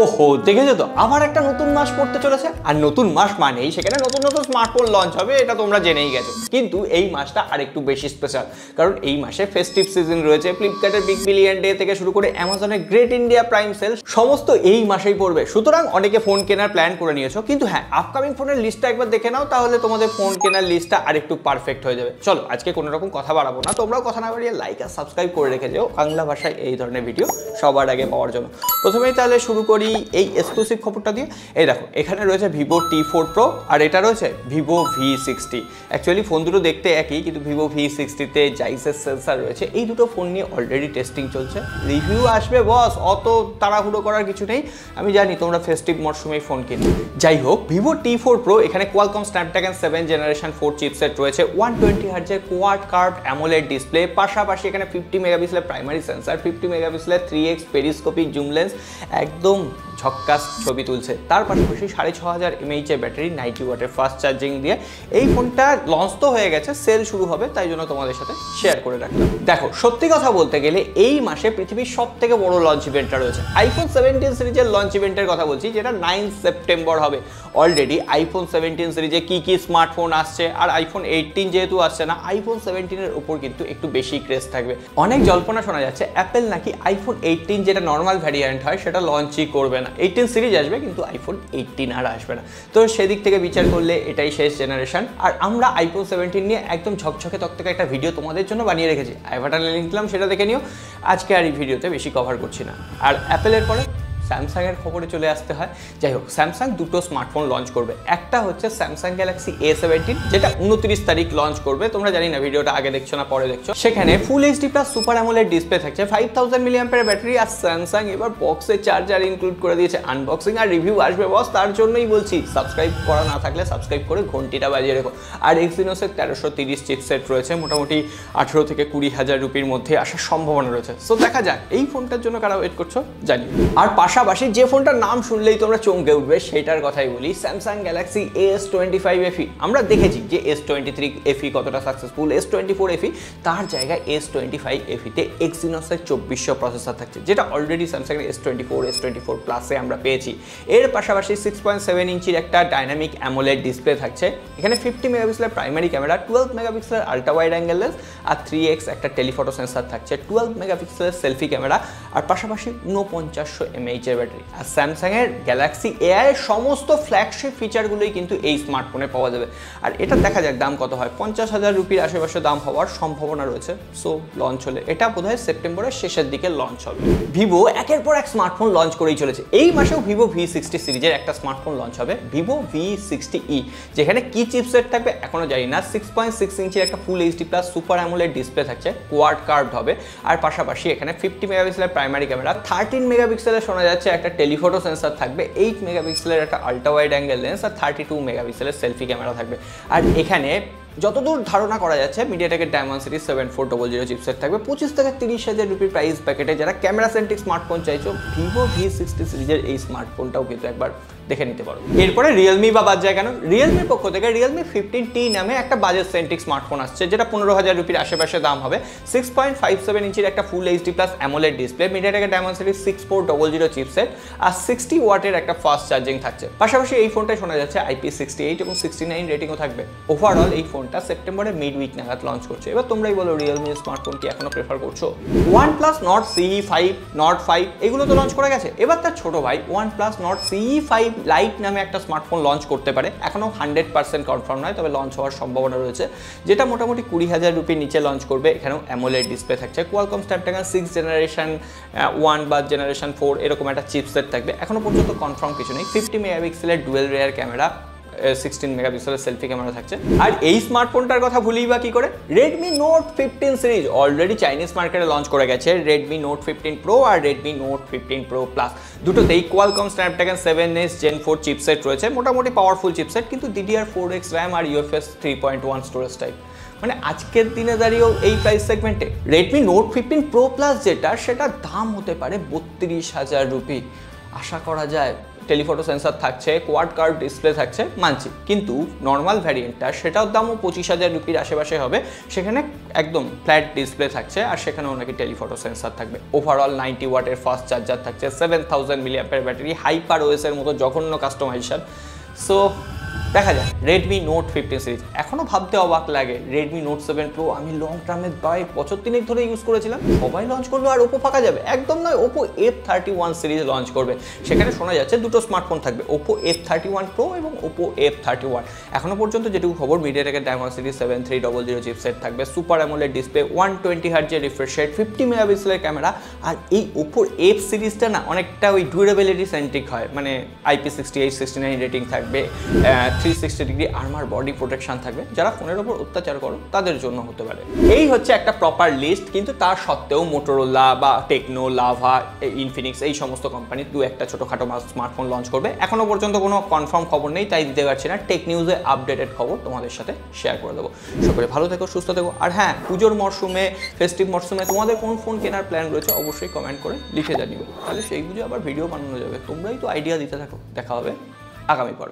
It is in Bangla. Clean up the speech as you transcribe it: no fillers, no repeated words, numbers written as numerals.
ওহো, দেখেছো তো আবার একটা নতুন মাস পড়তে চলেছে। আর নতুন মাস মানেই সেখানে নতুন নতুন স্মার্টফোন লঞ্চ হবে, এটা তোমরা জেনেই গেছো। কিন্তু এই মাসটা আরেকটু বেশি স্পেশাল, কারণ এই মাসে ফেস্টিভ সিজন রয়েছে। ফ্লিপকার্টের বিগ বিলিয়ন ডে থেকে শুরু করে অ্যামাজনের গ্রেট ইন্ডিয়া প্রাইম সেল সমস্ত এই মাসেই পড়বে। সুতরাং অনেকে ফোন কেনার প্ল্যান করে নিয়েছো, কিন্তু হ্যাঁ, আপকামিং ফোনের লিস্টটা একবার দেখে নাও, তাহলে তোমাদের ফোন কেনার লিস্টটা আরেকটু পারফেক্ট হয়ে যাবে। চলো, আজকে কোনো রকম কথা বাড়াবো না, তোমরাও কথা না বাড়িয়ে লাইক আর সাবস্ক্রাইব করে রেখে যাও বাংলা ভাষায় এই ধরনের ভিডিও সবার আগে পাওয়ার জন্য। প্রথমেই তাহলে শুরু করি এই এক্সক্লুসিভ খবরটা দিয়ে। এই দেখো, এখানে রয়েছে ভিভো T4 Pro আর এটা রয়েছে ভিভো V60। অ্যাকচুয়ালি ফোন দুটো দেখতে একই, কিন্তু ভিভো V60তে জাইসের সেন্সার রয়েছে। এই দুটো ফোন নিয়ে অলরেডি টেস্টিং চলছে, রিভিউ আসবে বস, অত তাড়াহুড়ো করার কিছু নেই। আমি জানি তোমরা ফেস্টিভ মরশুমেই ফোন কিনবে। যাই হোক, ভিভো T4 Pro এখানে কোয়ালকম স্ন্যাপড্রাগন 7 জেনারেশন 4 চিপসেট রয়েছে, 120 হার্টজের কোয়াড কার্ভ অ্যামোলেড ডিসপ্লে, পাশাপাশি এখানে 50 মেগাপিক্সেলের প্রাইমারি সেন্সার, 50 মেগাপিক্সেলের 3x পেরিস্কোপিক জুম লেন্স, একদম ঝক্কাস ছবি তুলছে। তার পাশাপাশি 6500 mAh এর ব্যাটারি, 90 ওয়াটের ফাস্ট চার্জিং দিয়ে এই ফোনটা লঞ্চ তো হয়ে গেছে, সেল শুরু হবে, তাই জন্য তোমাদের সাথে শেয়ার করে রাখলাম। দেখো, সত্যি কথা বলতে গেলে এই মাসে পৃথিবীর সব থেকে বড় লঞ্চ ইভেন্টটা রয়েছে। আইফোন 17 সিরিজের লঞ্চ ইভেন্টের কথা বলছি, যেটা 9 সেপ্টেম্বর হবে। অলরেডি আইফোন 17 সিরিজে কি কি স্মার্টফোন আসছে, আর আইফোন 18 যেহেতু আসছে না, আইফোন 17 উপর কিন্তু একটু বেশি ক্রেজ থাকবে। অনেক জল্পনা শোনা যাচ্ছে অ্যাপেল নাকি আইফোন 18 যেটা নর্মাল ভ্যারিয়েন্ট হয় সেটা লঞ্চই করবে না। 18 সিরিজ আসবে, কিন্তু আইফোন 18 আর আসবে না। তো সেদিক থেকে বিচার করলে এটাই শেষ জেনারেশন। আর আমরা আইফোন 17 নিয়ে একদম ঝকঝকে তকতকে একটা ভিডিও তোমাদের জন্য বানিয়ে রেখেছি, আইবাটানে লিংক দিলাম, সেটা দেখে নিও। আজকে আর এই ভিডিওতে বেশি কভার করছি না। আর অ্যাপেলের পরে স্যামসাংয়ের খবরে চলে আসতে হয়। যাই হোক, স্যামসাং দুটো স্মার্টফোন লঞ্চ করবে। একটা হচ্ছে স্যামসাং গ্যালাক্সি A17, যেটা 29 তারিখ লঞ্চ করবে। তোমরা জানি না ভিডিওটা আগে দেখছো না পরে দেখছো। সেখানে ফুল HD plus super AMOLED display থাকছে, 5000 mAh ব্যাটারি, আর স্যামসাং এবার বক্সে চার্জার ইনক্লুড করে দিয়েছে। আনবক্সিং আর রিভিউ আসবে বস, তার জন্যই বলছি সাবস্ক্রাইব করা না থাকলে সাবস্ক্রাইব করে ঘন্টিটা বাজিয়ে রেখো। আর এক্সিনোসের 1330 চিপসেট রয়েছে, মোটামুটি 18 থেকে 20,000 রুপির মধ্যে আসার সম্ভাবনা রয়েছে। সো দেখা যাক এই ফোনটার জন্য কারা ওয়েট করছো জানি। আর পাশাপাশি যে ফোনটার নাম শুনলেই তোমরা চমকে উঠবে সেটার কথাই বলি, স্যামসাং গ্যালাক্সি S25 FE। আমরা দেখেছি যে S23 FE কতটা সাকসেসফুল, S24 FE, তার জায়গায় S25 FE-তে এক্সিনোসের 2400 প্রসেসর থাকছে, যেটা অলরেডি স্যামসাং S24 প্লাসে আমরা পেয়েছি। এর পাশাপাশি 6.7 ইঞ্চির একটা ডাইনামিক অ্যামোলেড ডিসপ্লে থাকছে। এখানে 50 মেগাপিক্সেলের প্রাইমারি ক্যামেরা, 12 মেগাপিক্সেলের আল্ট্রা ওয়াইড অ্যাঙ্গেল লেন্স, আর 3x একটা টেলিফটো সেন্সার থাকছে, 12 মেগাপিক্সেলের সেলফি ক্যামেরা, আর পাশাপাশি 4900 mAh এর ব্যাটারি। আর স্যামসাংয়ের গ্যালাক্সি AI এর সমস্ত ফ্ল্যাগশিপ ফিচারগুলোই কিন্তু এই স্মার্টফোনে পাওয়া যাবে। আর এটা দেখা যাক দাম কত হয়, 50,000 রুপির আশেপাশে দাম হওয়ার সম্ভাবনা রয়েছে। সো লঞ্চ হলে এটা বোধহয় সেপ্টেম্বরের শেষের দিকে লঞ্চ হবে। ভিভো একের পর এক স্মার্টফোন লঞ্চ করেই চলেছে। এই মাসেও ভিভো V60 সিরিজের একটা স্মার্টফোন লঞ্চ হবে, ভিভো V60e, যেখানে কি চিপসেট থাকবে এখনো জানি না। 6.6 ইঞ্চির একটা full HD plus super AMOLED display থাকছে, কোয়াড কার্ভড হবে। আর পাশাপাশি এখানে 50 মেগাপিক্সেলের প্রাইমারি ক্যামেরা, 13 মেগাপিক্সেলের শোনা যাচ্ছে একটা টেলিফটো সেন্সার থাকবে, 8 মেগাপিক্সেলের একটা আল্ট্রা ওয়াইড অ্যাঙ্গেল লেন্স, আর 32 মেগাপিক্সেলের সেলফি ক্যামেরা থাকবে। আর এখানে যতদূর ধারণা করা যাচ্ছে মিডিয়াটেকের ডায়মন্ডসিটি 7400 চিপসেট থাকবে। 25 থেকে 30,000 রুপির প্রাইস প্যাকেটে যারা ক্যামেরা সেন্ট্রিক স্মার্টফোন চাইছো, ভিভো V60 সিরিজের এই স্মার্টফোনটাও কিন্তু একবার দেখে নিতে পারো। এরপরে রিয়েলমি বা বাদ যায় কেন, রিয়েলমির পক্ষ থেকে রিয়েলমি 15T নামে একটা বাজেট সেন্ট্রিক স্মার্টফোন আসছে, যেটা 15,000 রুপির আশেপাশে দাম হবে। 6.57 ইঞ্চির একটা full HD plus AMOLED display, মিডিয়াটেকের ডায়মন্ডসিটি 6400 চিপসেট, আর 60 ওয়াটের একটা ফাস্ট চার্জিং থাকছে। পাশাপাশি এই ফোনটায় শোনা যাচ্ছে IP68 এবং 69 রেটিংও থাকবে। ওভারঅল এই ফোনটা সেপ্টেম্বরের মিড উইক নাগাদ লঞ্চ করছে। এবার তোমরাই বলো রিয়েলমি স্মার্টফোন কি এখনো প্রেফার করছো? OnePlus Nord CE5, Nord 5 এগুলো তো লঞ্চ করে গেছে। এবার তার ছোট ভাই OnePlus Nord CE5 লাইট নামে একটা স্মার্টফোন লঞ্চ করতে পারে। এখনো 100% কনফার্ম নয়, তবে লঞ্চ হওয়ার সম্ভাবনা রয়েছে, যেটা মোটামুটি 20,000 রুপির নিচে লঞ্চ করবে। এখানেও অ্যামোলেড ডিসপ্লে থাকছে, কোয়ালকম স্ন্যাপড্রাগন 6 জেনারেশন 1 বা জেনারেশন 4 এরকম একটা চিপসেট থাকবে। এখনো পর্যন্ত কনফার্ম কিছু নেই। 50 মেগাপিক্সেলের ডুয়েল রেয়ার ক্যামেরা, 16 মেগাপিক্সেলের সেলফি ক্যামেরা থাকছে। আর এই স্মার্টফোনটার কথা ভুলি বা কি করে, Redmi Note 15 series already Chinese মার্কেটে লঞ্চ করে গেছে। Redmi Note 15 Pro আর Redmi Note 15 Pro Plus দুটোতেই Qualcomm Snapdragon 7S Gen 4 chipset রয়েছে, মোটামুটি পাওয়ারফুল চিপসেট, কিন্তু DDR4X RAM আর UFS 3.1 স্টোরেজ টাইপ। মানে আজকের দিনে দাঁড়িয়েও এই প্রাইস সেগমেন্টে Redmi Note 15 Pro Plus যেটা, সেটার দাম হতে পারে 32,000 রুপি। আশা করা যায় টেলিফটো সেন্সার থাকছে, কোয়াড কার্ভ ডিসপ্লে থাকছে, মানছি। কিন্তু নর্মাল ভ্যারিয়েন্টটা সেটার দামও 25,000 রুপির আশেপাশে হবে, সেখানে একদম ফ্ল্যাট ডিসপ্লে থাকছে আর সেখানেও নাকি টেলিফটো সেন্সার থাকবে। ওভারঅল 90 ওয়াটের ফাস্ট চার্জার থাকছে, 7000 মিলিঅ্যাম্পিয়ার ব্যাটারি, হাইপার ওএসের মতো জঘন্য কাস্টমাইজেশন। সো দেখা যায়। রেডমি নোট 15 সিরিজ এখনও ভাবতে অবাক লাগে, রেডমি নোট 7 প্রো আমি লং টার্মে প্রায় বছর 3 ধরে ইউজ করেছিলাম, সবাই লঞ্চ করলো আর ওপো ফাঁকা যাবে। একদম নয়, ওপো F31 সিরিজ লঞ্চ করবে, সেখানে শোনা যাচ্ছে দুটো স্মার্টফোন থাকবে, ওপো F31 প্রো এবং ওপো F31। এখনো পর্যন্ত যেটুকু খবর, মিডিয়াটেকের ডায়মন্ডসিটি 7300 চিপসেট থাকবে, সুপার অ্যামোলেড ডিসপ্লে, 120 হার্টজের রিফ্রেশ রেট, 50 মেগাপিক্সেলের ক্যামেরা। আর এই ওপোর F সিরিজটা না অনেকটা ওই ডিউরেবিলিটি সেন্ট্রিক হয়, মানে IP68 69 রেটিং থাকবে, 360 ডিগ্রি আর্মার বডি প্রোটেকশন থাকবে, যারা ফোনের ওপর অত্যাচার করো তাদের জন্য হতে পারে। এই হচ্ছে একটা প্রপার লিস্ট, কিন্তু তার সত্ত্বেও মোটোরোলা বা টেকনো, লাভা, ইনফিনিক্স এই সমস্ত কোম্পানি দু একটা ছোটোখাটো স্মার্টফোন লঞ্চ করবে। এখনো পর্যন্ত কোনো কনফার্ম খবর নেই, তাই দিতে পারছি না। টেক নিউজে আপডেটেড খবর তোমাদের সাথে শেয়ার করে দেবো। সকলে ভালো থেকো, সুস্থ থেকো। আর হ্যাঁ, পুজোর মরশুমে, ফেস্টিভ মরশুমে তোমাদের কোন ফোন কেনার প্ল্যান রয়েছে অবশ্যই কমেন্ট করে লিখে জানিও, তাহলে সেই বুঝে আবার ভিডিও বানানো যাবে। তোমরাই তো আইডিয়া দিতে থাকো। দেখা হবে আগামী পর্বে।